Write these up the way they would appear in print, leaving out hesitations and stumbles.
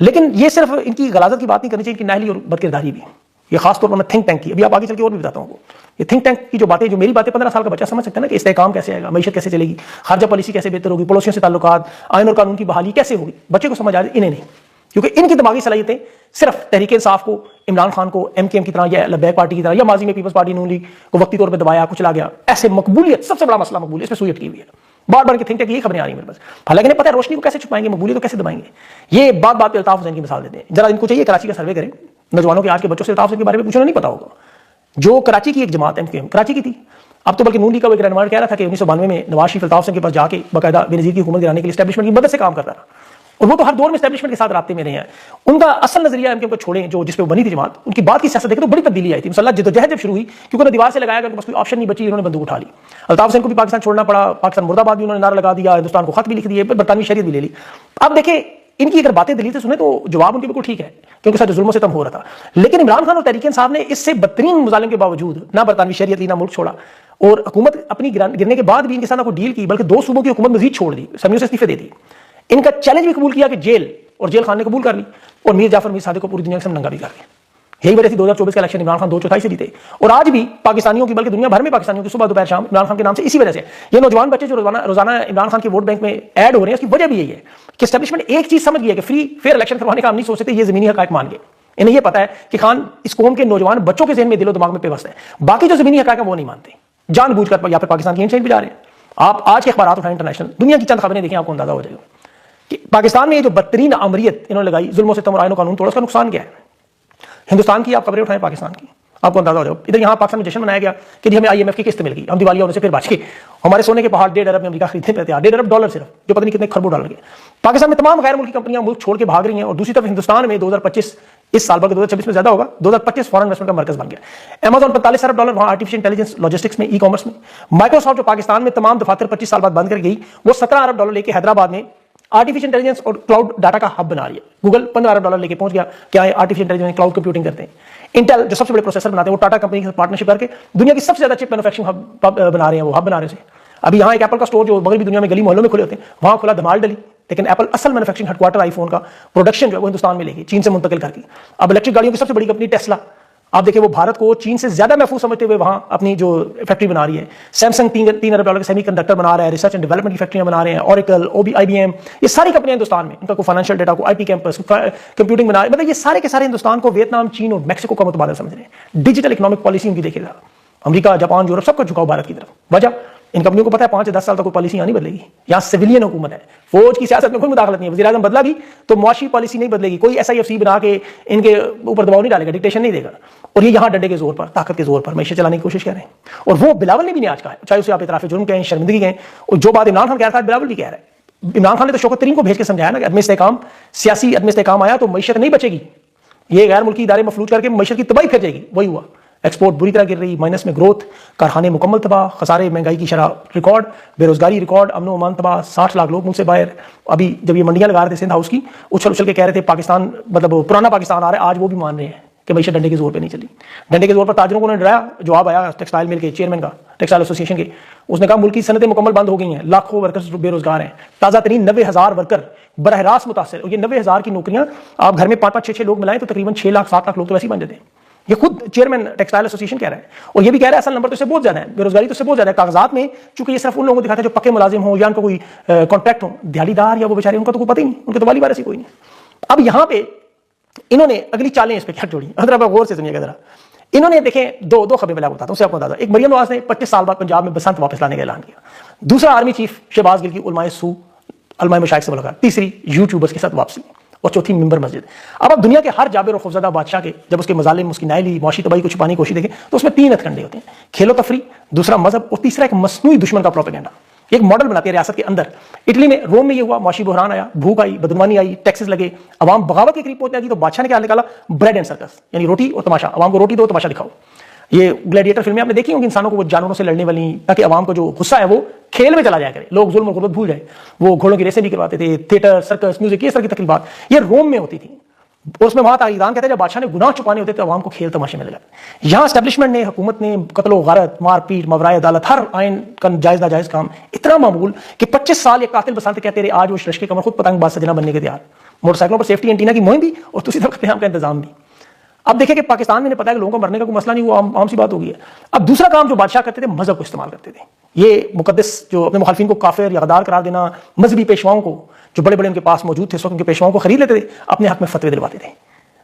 لیکن یہ صرف ان کی غلاظت کی بات نہیں کرنی چاہیے، ان کی نااہلی اور بد کرداری بھی. یہ خاص طور پر میں تھنک ٹینک کی، ابھی آپ آگے چل کے اور بھی بتاتا ہوں. یہ تھنک ٹینک کی جو باتیں، جو میری باتیں 15 سال کا بچہ سمجھ سکتا ہے نا کہ استحکام کیسے آئے گا، معیشت کیسے چلے گی، خارجہ پالیسی کیسے بہتر ہوگی، پڑوسیوں سے تعلقات، آئین اور قانون کی بحالی کیسے ہوگی، بچے کو سمجھ آ جائے، انہیں نہیں. کیونکہ ان کی دماغی صلاحیتیں صرف تحریک انصاف کو، عمران خان کو ایم کے ایم کی طرح یا لبیک پارٹی کی طرح یا ماضی میں پیپلز پارٹی نون لیگ کو وقتی طور پہ دبایا کچلا گیا، ایسے مقبولیت، سب سے بڑا مسئلہ مقبولیت، اس پہ سوئی اٹکی ہوئی ہے. بار بار کی تھنک ٹینک یہ خبریں آ رہی ہیں میرے پاس، حالانکہ انہیں پتہ ہے روشنی کو کیسے چھپائیں گے، مقبولیت کو کیسے دبائیں گے. یہ بات بات پہ الطاف حسین کی مثال دیتے ہیں. ذرا ان کو چاہیے کراچی کا سروے کریں، نوجوانوں کے آج کے بچوں سے الطاف حسین کے بارے میں پوچھنا نہیں پتا ہوگا. جو کراچی کی ایک جماعت ایم کے ایم کراچی کی تھی، اب تو بلکہ نون لیگ کا ایک رہنما کہہ رہا تھا کہ 1992 میں نواز شریف الطاف حسین کے پاس جا کے باقاعدہ بے نظیر کی حکومت گرانے کے لیے اسٹیبلشمنٹ کی مدد سے کام کرتا رہا، اور وہ تو ہر دور میں اسٹیبلشمنٹ کے ساتھ رابطے میں رہے ہیں. ان کا اصل نظریہ ایم کے ایم کو چھوڑیں، جو جس پہ بنی تھی جماعت، ان کی بات کی سیاست دیکھیں تو بڑی تبدیلی آئی تھی. مسلح جدوجہد جب شروع ہوئی، کیونکہ انہوں نے دیوار سے لگایا کہ ان کے پاس کوئی آپشن نہیں بچی، انہوں نے بندوق اٹھا لی. الطاف حسین کو بھی پاکستان چھوڑنا پڑا، پاکستان مرد آباد بھی انہوں نے نعرہ لگا دیا، ہندوستان کو خط بھی لکھ دیے، برطانوی شریعت بھی لے لی. اب دیکھیں ان کی اگر باتیں دلیل سے سنیں تو جواب ان کے بالکل ٹھیک ہے کہ ان کے ساتھ ظلم و ستم ہو رہا تھا. لیکن عمران خان اور تحریک انصاف نے اس سے بدترین مظالم کے باوجود نہ برطانوی شریعت لی، نہ ملک چھوڑا، اور حکومت اپنی گرنے کے بعد بھی ان کے ساتھ نہ کوئی ڈیل کی، بلکہ 2 صوبوں کی حکومت مزید چھوڑ دی، اسمبلیوں سے استعفے دے دی. ان کا چیلنج بھی قبول کیا کہ جیل، اور جیل خان نے قبول کر لی، اور میر جعفر میر صادق کو پوری دنیا کے سامنے ننگا بھی کر دیا. یہی وجہ سے 2024 کا الیکشن عمران خان 2/4 سے جیتے، اور آج بھی پاکستانیوں کی بلکہ دنیا بھر میں پاکستانیوں کی صبح دوپہر شام عمران خان کے نام سے اسی وجہ سے یہ نوجوان بچے جو روزانہ عمران خان کے ووٹ بینک میں ایڈ ہو رہے ہیں. اس کی وجہ بھی یہی ہے کہ اسٹیبلشمنٹ ایک چیز سمجھ گیا کہ فری فیئر الیکشن کروانے کا ہم نہیں سوچ سکتے، یہ زمینی حقائق مان گئے. انہیں یہ پتا ہے کہ خان اس قوم کے نوجوان بچوں کے ذہن میں دل و دماغ میں پیوست ہے، باقی جو زمینی حقائق ہیں وہ نہیں مانتے، جان بوجھ کر یا پھر پاکستان کی انٹرنیٹ بھی جا رہے ہیں. آپ آج کے اخبارات اٹھائیں انٹرنیشنل دنیا کی چند خبریں دیکھیں، آپ کو اندازہ ہو جائے گا کہ پاکستان میں یہ جو بدترین آمریت انہوں نے لگائی، ظلم و ستم اور آئین و قانون توڑ، اس کا نقصان کیا ہے. ہندوستان کی آپ خبریں اٹھائیں، پاکستان کی آپ کو اندازہ ہو جائے. ادھر یہاں پاکستان میں جشن منایا گیا کہ جی ہمیں آئی ایم ایف کی قسط مل گئی، ہم دیوالیہ ہونے سے پھر بچ کے ہمارے سونے کے پہاڑ 1.5 ارب میں امریکہ خریدنے پہ تیار، 1.5 ارب ڈالر صرف، جو پتہ نہیں کتنے کھربوں ڈالر کے. پاکستان میں تمام غیر ملکی کمپنیاں ملک چھوڑ کے بھاگ رہی ہیں، اور دوسری طرف ہندوستان میں 2025 اس سال بلکہ 2026 میں زیادہ ہوگا، 2025 فارن انویسٹمنٹ کا مرکز بن گیا. امازون 45 ارب ڈالر وہاں آرٹیفیشل انٹیلیجنس، لاجسٹکس میں، ای کامرس میں. مائکروسافٹ جو پاکستان میں تمام دفاتر 25 سال بعد بند کر گئی، وہ 17 ارب ڈالر لے کے حیدرآباد میں آرٹیفیشل انٹیلیجنس اور کلاؤڈ ڈاٹا کا ہب بنا رہی ہے. گوگل 15 ارب ڈالر لے کے پہنچ گیا، کیا ہے آرٹیفیشل انٹیلیجنس کلاؤڈ کمپیوٹنگ کرتے ہیں. انٹل جو سب سے بڑے پروسیسر بناتے ہیں وہ ٹاٹا کمپنی کے ساتھ پارٹنرشپ کر کے دنیا کی سب سے زیادہ چپ مینوفیکچرنگ ہب بنا رہے ہیں، وہ ہب بنا رہے ہیں. ابھی یہاں ایک ایپل کا اسٹور جو مغربی دنیا میں گلی محلوں میں کھلے ہوتے ہیں وہاں کھلا، دھمال ڈلی، لیکن ایپل اصل مینوفیکچرنگ ہیڈ کوارٹر آئی فون کا پروڈکشن جو ہے وہ ہندوستان میں لے گئی، چین سے منتقل کر کے. اب الیکٹرک گاڑیوں کی سب سے بڑی کمپنی ٹیسلا، آپ دیکھیں وہ بھارت کو چین سے زیادہ محفوظ سمجھتے ہوئے وہاں اپنی جو فیکٹری بنا رہی ہے. سیمسنگ 3 ارب ڈالر کے سیمی کنڈکٹر بنا رہا ہے، ریسرچ اینڈ ڈیولپمنٹ کی فیکٹریاں بنا رہے ہیں. اوریکل، آئی بی ایم، یہ ساری کمپنیاں ہندوستان میں، ان کا کوئی فائنینشیل ڈیٹا کو آئی پی کیمپس کمپیوٹنگ بنا رہے ہیں. مطلب یہ سارے کے سارے ہندوستان کو ویتنام، چین اور میکسیکو کا متبادل سمجھ رہے ہیں. ڈیجیٹل اکنامک پالیسی ان کی دیکھے گا، امریکہ، جاپان، یورپ سب کا جھکاؤ بھارت کی طرف. وجہ ان کمپنیوں کو پتا ہے 5 سے 10 سال تک کوئی پالیسی یہاں نہیں بدلے گی، یہاں سویلین حکومت ہے، فوج کی سیاست میں کوئی مداخلت نہیں ہے. وزیر اعظم بدلا بھی تو معاشی پالیسی نہیں بدلے گی، کوئی ایس آئی ایف سی بنا کے ان کے اوپر دباؤ نہیں ڈالے گا، ڈکٹیشن نہیں دے گا. اور یہ یہاں ڈنڈے کے زور پر، طاقت کے زور پر معیشت چلانے کی کوشش کر رہے ہیں. اور وہ بلاول نے بھی نہیں آج کہا ہے، چاہے اسے آپ اعتراف جرم کہیں، شرمندگی کہیں، اور جو بات عمران خان کہہ رہا تھا بلاول بھی کہہ رہا ہے. عمران خان نے تو شوکت ترین کو بھیج کے سمجھایا نا کہ عدم استحکام، سیاسی عدم استحکام آیا تو معیشت نہیں بچے گی، یہ غیر ملکی ادارے مفلوج کر کے معیشت کی تباہی پھر جائے گی. وہی ہوا، ایکسپورٹ بری طرح گر رہی، مائنس میں گروتھ، کارخانے مکمل تباہ، خسارے، مہنگائی کی شرح ریکارڈ، بے روزگاری ریکارڈ، امن و امان تباہ، 60 لاکھ لوگ ملک سے باہر. ابھی جب یہ منڈیاں لگا رہے تھے سندھ ہاؤس کی، اچھل اچھل کے کہہ رہے تھے پاکستان مطلب پرانا پاکستان آ رہا ہے، آج وہ بھی مان رہے ہیں کہ معیشت ڈنڈے کے زور پہ نہیں چلی. ڈنڈے کے زور پر تاجروں کو انہوں نے ڈرایا. جواب آیا ٹیکسٹائل مل کے چیئرمین کا، ٹیکسٹائل ایسوسی ایشن کے، اس نے کہا ملک کی صنعتیں مکمل بند ہو گئی ہیں، لاکھوں ورکرز بے روزگار ہیں. تازہ ترین 90,000 ورکر براہ راست متاثر، اور یہ 90,000 کی نوکریاں آپ گھر میں 5-5 6-6 لوگ ملائیں تو تقریباً 6 لاکھ 7 لاکھ لوگ تو ویسے ہی بن جاتے ہیں. یہ خود چیئرمین ٹیکسٹائل ایسوسی ایشن کہہ رہا ہے. اور یہ بھی کہہ رہا ہے اصل نمبر تو اس سے بہت زیادہ ہے، بے روزگاری تو اس سے بہت زیادہ ہے. کاغذات میں چونکہ یہ صرف ان لوگوں کو دکھاتا ہے جو پکے ملازم ہوں یا ان کو کوئی کانٹریکٹ ہو، دیہالی دار یا وہ بیچارے ان کا تو کوئی پتہ ہی نہیں، ان کے تو والی وارث ہی کوئی نہیں. اب یہاں پہ انہوں نے اگلی چالیں اس پہ کیا جوڑی، حضرت غور سے سنیے گا ذرا. انہوں نے دیکھیں دو خبریں میں بتاتا ہوں، اس سے آپ کو اندازہ. ایک مریم نواز نے 25 سال بعد پنجاب میں بسنت واپس لانے کا اعلان کیا. دوسرا آرمی چیف شہباز گل کی علماء سو، علماء مشائخ سے ملاقات. تیسری یوٹیوبرز کے ساتھ واپسی. اور چوتھی ممبر مسجد. اب دنیا کے ہر جابر اور خوفزدہ بادشاہ کے جب اس کے مظالم، اس کی نائلی، معاشی تباہی کو چھپانے کی کوشش دیکھیں تو اس میں 3 ہتھ کنڈے ہوتے ہیں: کھیل و تفریح، دوسرا مذہب، اور تیسرا ایک مصنوعی دشمن کا پروپیگنڈا. ایک ماڈل بناتی ہے ریاست کے اندر. اٹلی میں، روم میں یہ ہوا، معاشی بحران آیا، بھوک آئی، بدعنوانی آئی، ٹیکسز لگے، عوام بغاوت کے قریب پہنچنے لگی تو بادشاہ نے کیا نکالا؟ بریڈ اینڈ سرکس، یعنی روٹی اور تماشا. عوام کو روٹی دو، تماشا دکھاؤ. یہ گلیڈیٹر فلمیں آپ نے دیکھی ہوں کہ انسانوں کو وہ جانوروں سے لڑنے والی، تاکہ عوام کو جو غصہ ہے وہ کھیل میں چلا جایا کرے، لوگ ظلم اور غربت بھول جائیں. وہ گھوڑوں کی ریسیں بھی کرواتے تھے، تھیٹر، سرکس، میوزک، یہ طرح کی تقریبات یہ روم میں ہوتی تھیں. اور اس میں وہاں تاریخدان کہتے ہیں جب بادشاہ نے گناہ چھپانے ہوتے تو عوام کو کھیل تماشے میں لگا. یہاں اسٹیبلشمنٹ نے، حکومت نے قتل و غارت، مار پیٹ، ماورائے عدالت، ہر آئین کا جائز ناجائز کام اتنا معمول کہ 25 سال یہ قاتل بسنت کہتے رہے، آج وہ رشک کمر خود پتنگ باز سجنا بننے کے تیار. موٹر سائیکلوں پر سیفٹی اینٹینا کی مہم بھی اور دوسری طرف قیام کا انتظام بھی. اب دیکھیں کہ پاکستان میں پتا ہے کہ لوگوں کو مرنے کا کوئی مسئلہ نہیں, وہ عام سی بات ہو گئی ہے. اب دوسرا کام جو بادشاہ کرتے تھے, مذہب کو استعمال کرتے تھے. یہ مقدس جو اپنے مخالفین کو کافر یا غدار قرار دینا, مذہبی پیشواؤں کو جو بڑے بڑے ان کے پاس موجود تھے اس وقت ان کے پیشواؤں کو خرید لیتے تھے, اپنے حق میں فتوے دلواتے تھے.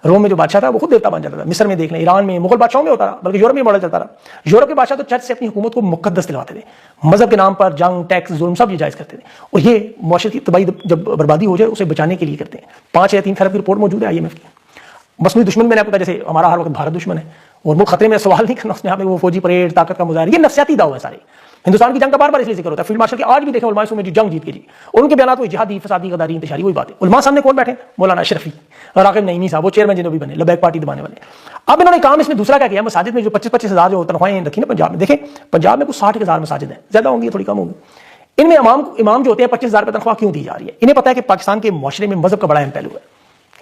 روم میں جو بادشاہ تھا وہ خود دیوتا بن جاتا تھا. مصر میں دیکھ لیں, ایران میں, مغل بادشاہوں میں ہوتا رہا, بلکہ یورپ میں ماڈل چلتا رہا. یورپ کے بادشاہ تو چرچ سے اپنی حکومت کو مقدس دلواتے تھے. مذہب کے نام پر جنگ, ٹیکس, ظلم سب یہ جائز کرتے تھے. اور یہ معاشرے کی تباہی جب بربادی ہو جائے اسے بچانے کے لیے کرتے ہیں. 5 یا 3 خراب کی رپورٹ موجود ہے IMF کی. مصنوعی دشمن میں نے آپ کو کہا, جیسے ہمارا ہر وقت بھارت دشمن ہے اور ملک خطرے میں سوال نہیں کرنا, اس میں وہ فوجی پریڈ, طاقت کا مظاہرہ, یہ نفسیاتی دعوے ہیں سارے. ہندوستان کی جنگ کا بار بار اس لیے ذکر ہوتا ہے. فیلڈ مارشل کے آج بھی دیکھیں علماء میں جو جنگ جیت کے جی, اور ان کے بیانات وہ جہادی, فسادی, غداری, انتشاری, وہی بات ہے. علماء سامنے کون بیٹھے؟ مولانا اشرفی, راغب نعیمی صاحب, وہ چیئرمین جنوبی بنے, لبیک پارٹی دبانے والے. اب انہوں نے کام اس میں دوسرا کیا کیا, مساجد میں جو 25-25 ہزار جو تنخواہیں رکھی نا پنجاب میں, دیکھیں پنجاب میں کچھ 60 ہزار مساجد ہیں, زیادہ ہوں گی تھوڑی کم ہوگی. ان میں امام جو ہوتے ہیں 25 ہزار روپے تنخواہ کیوں دی جا رہی ہے؟ انہیں پتا ہے کہ پاکستان کے معاشرے میں مذہب کا بڑا اہم پہلو ہے.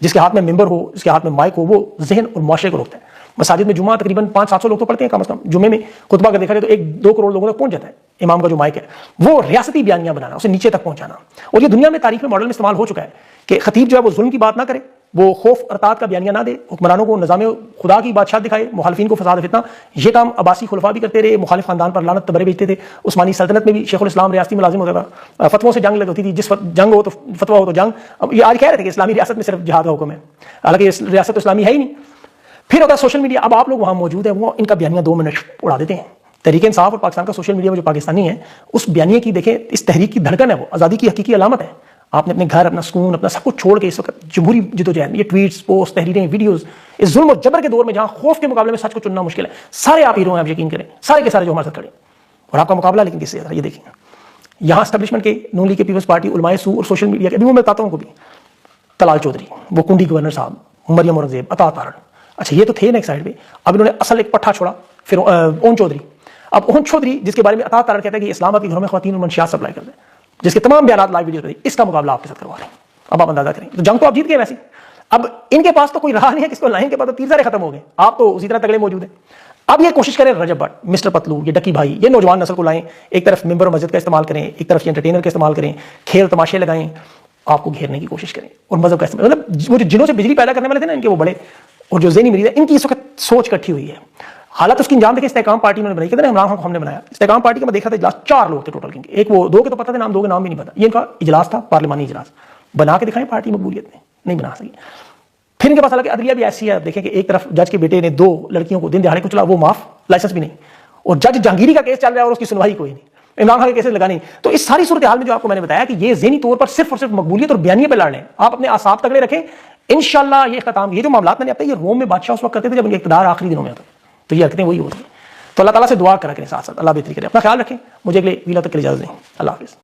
جس کے ہاتھ میں ممبر ہو, جس کے ہاتھ میں مائک ہو, وہ ذہن اور معاشرے کو روکتا ہے. مساجد میں جمعہ تقریباً 500-700 لوگ تو پڑھتے ہیں کم از کم. جمعے میں خطبہ اگر دیکھا جائے تو 1-2 کروڑ لوگوں تک پہنچ جاتا ہے. امام کا جو مائک ہے وہ ریاستی بیانیہ بنانا, اسے نیچے تک پہنچانا. اور یہ دنیا میں تاریخ میں ماڈل میں استعمال ہو چکا ہے کہ خطیب جو ہے وہ ظلم کی بات نہ کرے, وہ خوف ارتاد کا بیانیہ نہ دے, حکمرانوں کو نظام خدا کی بادشاہ دکھائے, مخالفین کو فساد فتنہ. یہ کام عباسی خلفاء بھی کرتے رہے, مخالف خاندان پر لعنت تبرے بھیجتے تھے. عثمانی سلطنت میں بھی شیخ الاسلام ریاستی ملازم ہوتا تھا, فتووں سے جنگ لگ ہوتی تھی, جس جنگ ہو تو فتوا ہو تو جنگ. اب یہ آج کہہ رہے تھے کہ اسلامی ریاست میں صرف جہاد کا حکم ہے, حالانکہ ریاست تو اسلامی ہے ہی نہیں. پھر ہوتا ہے سوشل میڈیا. اب آپ لوگ وہاں موجود ہیں, وہ ان کا بیانیہ 2 منٹ اڑا دیتے ہیں. تحریک انصاف اور پاکستان کا سوشل میڈیا میں جو پاکستانی ہے, اس بیانیے کی دیکھیں, اس تحریک کی دھڑکن ہے, وہ آزادی کی حقیقی علامت ہے. آپ نے اپنے گھر, اپنا سکون, اپنا سب کچھ چھوڑ کے اس وقت جمہوری جدوجہد میں یہ ٹویٹس, پوسٹ, تحریریں, ویڈیوز, اس ظلم اور جبر کے دور میں جہاں خوف کے مقابلے میں سچ کو چننا مشکل ہے, سارے آپ ہیرو ہیں, آپ یقین کریں, سارے کے سارے جو ہمارے ساتھ کھڑے ہیں. اور آپ کا مقابلہ لیکن کس سے ہے؟ یہ دیکھیں یہاں اسٹیبلشمنٹ کے, نون لیگ کے, پیپلز پارٹی, علماء سو اور سوشل میڈیا کے, ابھی میں بتاتا ہوں کو بھی, طلال چودھری, وہ کنڈی گورنر صاحب, مریم اورنگزیب, عطا تارڑ. اچھا یہ تو تھے نا ایک سائڈ پہ, اب انہوں نے اصل ایک پٹھا چھوڑا, پھر اون چودھری. اب اون چودھری جس کے بارے میں عطا تارڑ کہتا ہے کہ اسلام آباد کے گھروں میں خواتین اور منشیات سپلائی کرتے ہیں, جس کے تمام بیانات لائیو ویڈیو, اس کا مقابلہ آپ کے ساتھ کروا رہے ہیں. اب آپ اندازہ کریں, تو جنگ تو آپ جیت گئے ویسے. اب ان کے پاس تو کوئی رہا نہیں ہے کس کو لائیں, کے بعد تیر ذرے ختم ہو گئے, آپ تو اسی طرح تگڑے موجود ہیں. اب یہ کوشش کریں رجب بٹ, مسٹر پتلو, یہ ڈکی بھائی, یہ نوجوان نسل کو لائیں, ایک طرف ممبر اور مسجد کا استعمال کریں, ایک طرف یہ انٹرٹینر کا استعمال کریں, کھیل تماشے لگائیں, آپ کو گھیرنے کی کوشش کریں, اور مذہب کا استعمال, مطلب وہ جو جنوں سے بجلی پیدا کرنے والے تھے نا ان کے, وہ بڑے, اور جو ذہنی مریض ہے, ان کی اس وقت سوچ اکٹھی ہوئی ہے. حالات اس کی انجام دیکھیں. استحکام پارٹی انہوں نے بنائی, کہتے ہیں عمران خان کو ہم نے بنایا. استحکام پارٹی کا میں دیکھا تھا اجلاس 4 لوگ تھے ٹوٹل کے, ایک وہ 2 کے تو پتہ تھے نام, 2 کے نام بھی نہیں پتا. یہ ان کا اجلاس تھا, پارلیمانی اجلاس. بنا کے دکھائیں پارٹی مقبولیت میں, نہیں بنا سکی. پھر ان کے پاس حالانکہ عدلیہ بھی ایسی ہے, دیکھیں کہ ایک طرف جج کے بیٹے نے 2 لڑکیوں کو دن دہاڑے کو چلا, وہ معاف, لائسنس بھی نہیں, اور جج جہانگیری کا کیس چل رہا ہے اور اس کی سنوائی کوئی نہیں, عمران خان کے کیسز لگا نہیں. تو اس ساری صورتحال میں جو آپ کو میں نے بتایا کہ یہ ذہنی طور پر صرف اور صرف مقبولیت اور بیانیے پہ لڑ رہے ہیں. آپ اپنے اعصاب تگڑے رکھیں, انشاءاللہ یہ اختتام. یہ جو معاملات میں نے یہ روم میں بادشاہ اس وقت کرتے تھے جب ان کے اقتدار آخری دنوں میں ہوتا, تو یہ حرکتیں وہی ہوتی ہیں. تو اللہ تعالیٰ سے دعا کرا کریں, ساتھ ساتھ اللہ بہتری کرے. اپنا خیال رکھیں. مجھے اگلے ویلا تک کے لیے اجازت دیں. اللہ حافظ.